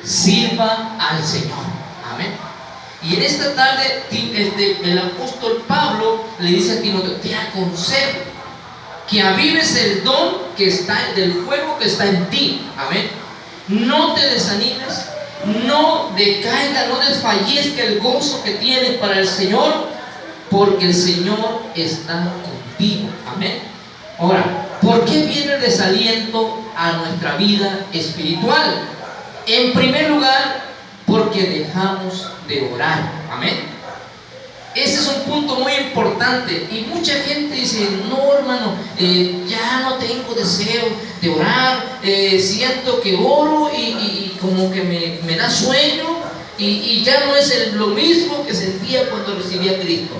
sirva al Señor. Amén. Y en esta tarde el apóstol Pablo le dice a Timoteo: te aconsejo que avives el don que está del fuego que está en ti. Amén. No te desanimes, no decaiga, no desfallezca el gozo que tienes para el Señor, porque el Señor está contigo. Amén. Ahora, ¿por qué viene el desaliento a nuestra vida espiritual? En primer lugar, porque dejamos de orar. Amén. Ese es un punto muy importante. Y mucha gente dice: no, hermano, ya no tengo deseo de orar, siento que oro y como que me da sueño, y ya no es lo mismo que sentía cuando recibí a Cristo.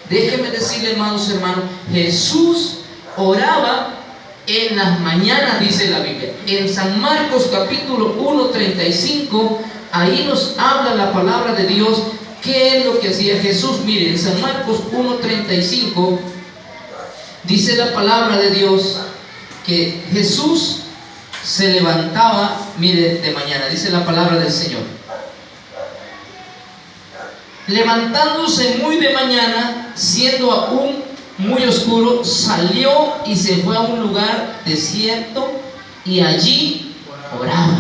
Déjenme decirle, hermanos, Jesús oraba en las mañanas, dice la Biblia. En San Marcos capítulo 1:35, ahí nos habla la palabra de Dios. ¿Qué es lo que hacía Jesús? Mire, en San Marcos 1:35 dice la palabra de Dios que Jesús se levantaba, mire, de mañana, dice la palabra del Señor. Levantándose muy de mañana, siendo aún muy oscuro, salió y se fue a un lugar desierto y allí oraba.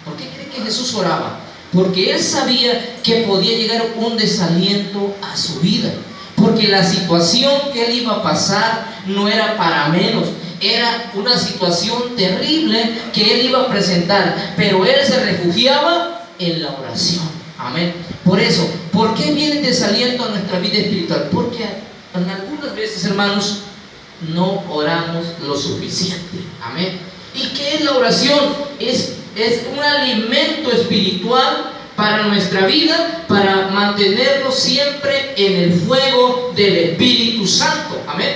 ¿Por qué cree que Jesús oraba? Porque él sabía que podía llegar un desaliento a su vida, porque la situación que él iba a pasar no era para menos, era una situación terrible que él iba a presentar, pero él se refugiaba en la oración. Amén. Por eso, ¿por qué viene el desaliento a nuestra vida espiritual? Porque en algunas veces, hermanos, no oramos lo suficiente. Amén. ¿Y qué es la oración? Es un alimento espiritual para nuestra vida, para mantenernos siempre en el fuego del Espíritu Santo. Amén.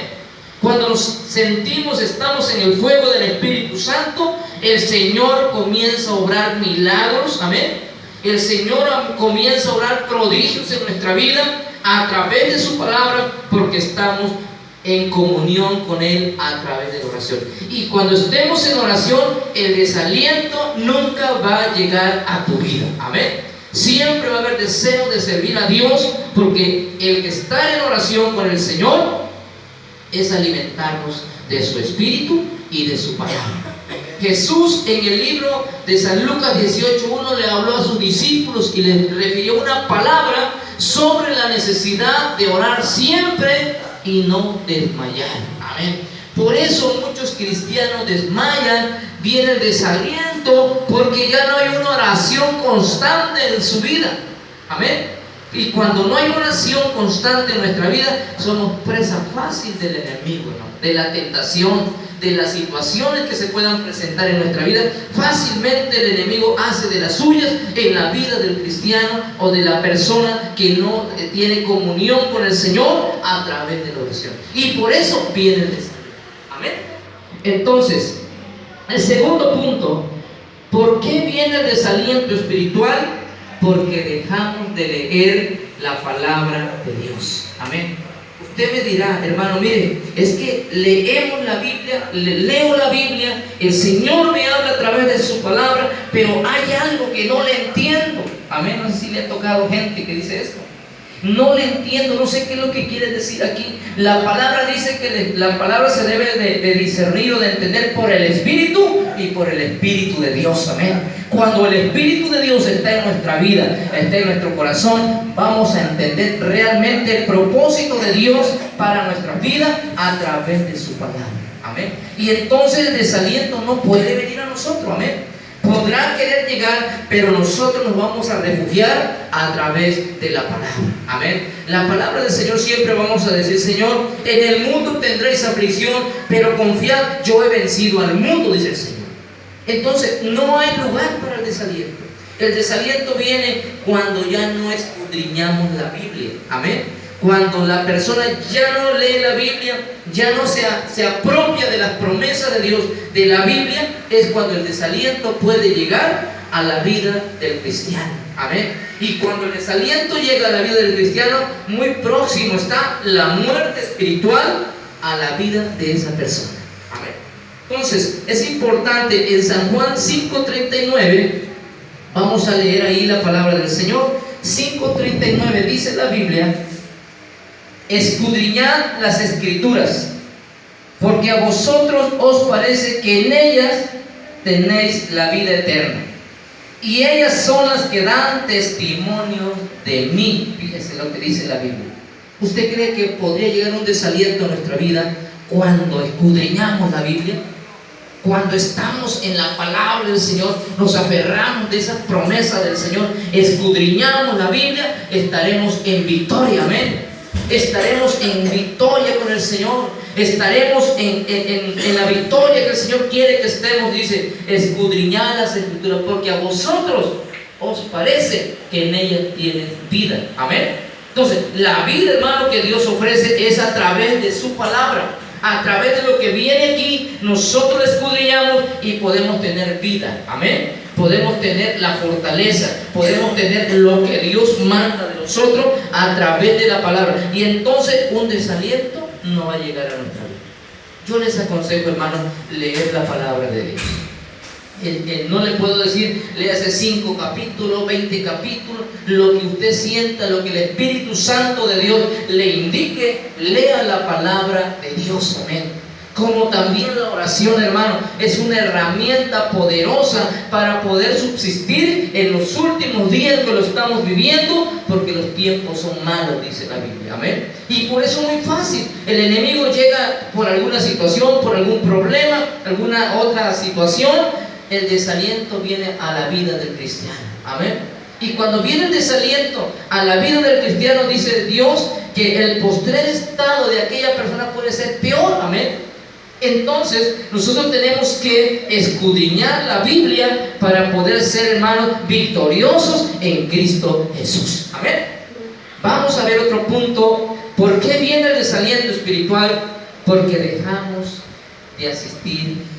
Cuando nos sentimos, estamos en el fuego del Espíritu Santo, el Señor comienza a obrar milagros. Amén. El Señor comienza a obrar prodigios en nuestra vida a través de su palabra, porque estamos en comunión con Él a través de la oración. Y cuando estemos en oración, el desaliento nunca va a llegar a tu vida. Amén. Siempre va a haber deseo de servir a Dios, porque el que está en oración con el Señor es alimentarnos de su Espíritu y de su palabra. Jesús, en el libro de San Lucas 18:1, le habló a sus discípulos y les refirió una palabra sobre la necesidad de orar siempre y no desmayar. Amén. Por eso muchos cristianos desmayan, viene el desaliento, porque ya no hay una oración constante en su vida. Amén. Y cuando no hay oración constante en nuestra vida, somos presa fácil del enemigo, ¿no? De la tentación, de las situaciones que se puedan presentar en nuestra vida. Fácilmente el enemigo hace de las suyas en la vida del cristiano o de la persona que no tiene comunión con el Señor a través de la oración. Y por eso viene el desaliento. Amén. Entonces, el segundo punto, ¿por qué viene el desaliento espiritual? Porque dejamos de leer la palabra de Dios. Amén. Usted me dirá: hermano, mire, es que leemos la Biblia, leo la Biblia, el Señor me habla a través de su palabra, pero hay algo que no le entiendo. Amén. No sé si le ha tocado gente que dice esto: no le entiendo, no sé qué es lo que quiere decir aquí. La palabra dice que la palabra se debe de discernir o de entender por el Espíritu y por el Espíritu de Dios. Amén. Cuando el Espíritu de Dios está en nuestra vida, está en nuestro corazón, vamos a entender realmente el propósito de Dios para nuestra vida a través de su palabra. Amén. Y entonces el desaliento no puede venir a nosotros. Amén. Podrá querer llegar, pero nosotros nos vamos a refugiar a través de la palabra. Amén. La palabra del Señor siempre vamos a decir: Señor, en el mundo tendréis aflicción, pero confiad, yo he vencido al mundo, dice el Señor. Entonces no hay lugar para el desaliento. El desaliento viene cuando ya no escudriñamos la Biblia. Amén. Cuando la persona ya no lee la Biblia, ya no se apropia de las promesas de Dios, de la Biblia, es cuando el desaliento puede llegar a la vida del cristiano. Amén. Y cuando el desaliento llega a la vida del cristiano, muy próximo está la muerte espiritual a la vida de esa persona. Amén. Entonces, es importante, en San Juan 5:39, Vamos a leer ahí la palabra del Señor. 5:39 dice la Biblia: escudriñad las Escrituras, porque a vosotros os parece que en ellas tenéis la vida eterna, y ellas son las que dan testimonio de mí. Fíjese lo que dice la Biblia. ¿Usted cree que podría llegar un desaliento a nuestra vida cuando escudriñamos la Biblia? Cuando estamos en la palabra del Señor, nos aferramos de esa promesa del Señor, escudriñamos la Biblia, estaremos en victoria, amén. Estaremos en victoria con el Señor, estaremos en la victoria que el Señor quiere que estemos. Dice, escudriñad las Escrituras, porque a vosotros os parece que en ellas tienen vida, amén. Entonces, la vida, hermano, que Dios ofrece es a través de su palabra. A través de lo que viene aquí, nosotros escudriñamos y podemos tener vida, amén. Podemos tener la fortaleza, podemos tener lo que Dios manda de nosotros a través de la palabra. Y entonces un desaliento no va a llegar a nuestra vida. Yo les aconsejo, hermanos, leer la palabra de Dios. No le puedo decir, léase 5 capítulos, 20 capítulos, lo que usted sienta, lo que el Espíritu Santo de Dios le indique, lea la palabra de Dios, amén. Como también la oración, hermano, es una herramienta poderosa para poder subsistir en los últimos días que lo estamos viviendo, porque los tiempos son malos, dice la Biblia, amén. Y por eso es muy fácil, el enemigo llega por alguna situación, por algún problema, alguna otra situación. El desaliento viene a la vida del cristiano, amén. Y cuando viene el desaliento a la vida del cristiano, dice Dios que el postrer estado de aquella persona puede ser peor, amén. Entonces nosotros tenemos que escudriñar la Biblia para poder ser, hermanos, victoriosos en Cristo Jesús, amén. Vamos a ver otro punto. ¿Por qué viene el desaliento espiritual? Porque dejamos de asistir